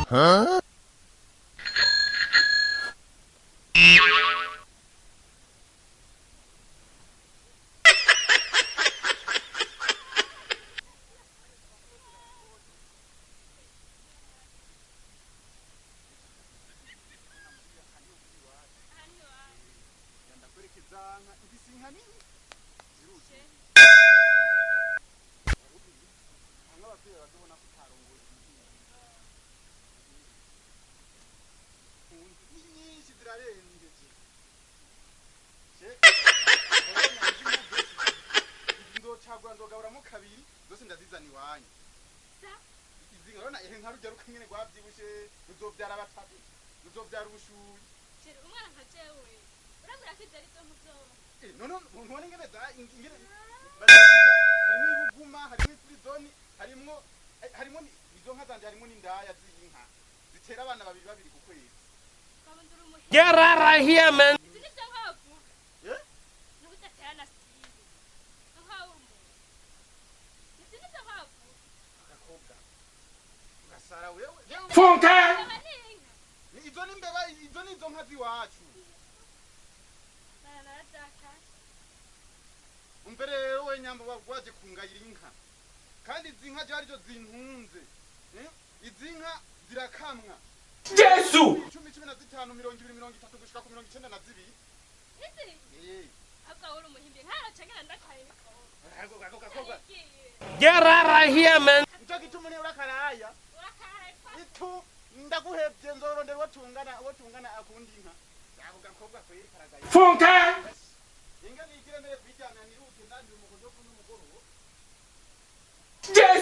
Huh? nzogabura kabiri zose ndazizana iwanyu izinga rona nka rugero kanyene gwavyibushe ruzovyara batatu ruzovyara ubushuyi Chere umwana nka jewe uramira ko ivyari zo muzo none ntubona ingene ingene harimo ibuguma harimo ifrizoni harimo izo nka zanje harimo n'indaya z'inka zitera abana babiri ku kwezi Get out of here, man. Funka! Izo ni mbeba izo ni izo nka ziwacu umbere rero we nyamba waje kungayira inka kandi izi nka jari zo zintunze izi nka zirakamwa Yesu! 10 15 20 gushika ku 92 Get out of here, man. Ntaki tumune urakaraya itu ndaguhebye nzorondera watungana akundi inka yako gakobwa kweri karagaye Funka! inga nigire mbere kwijyana nirute ndandi umugozo n'umugoro Yesu!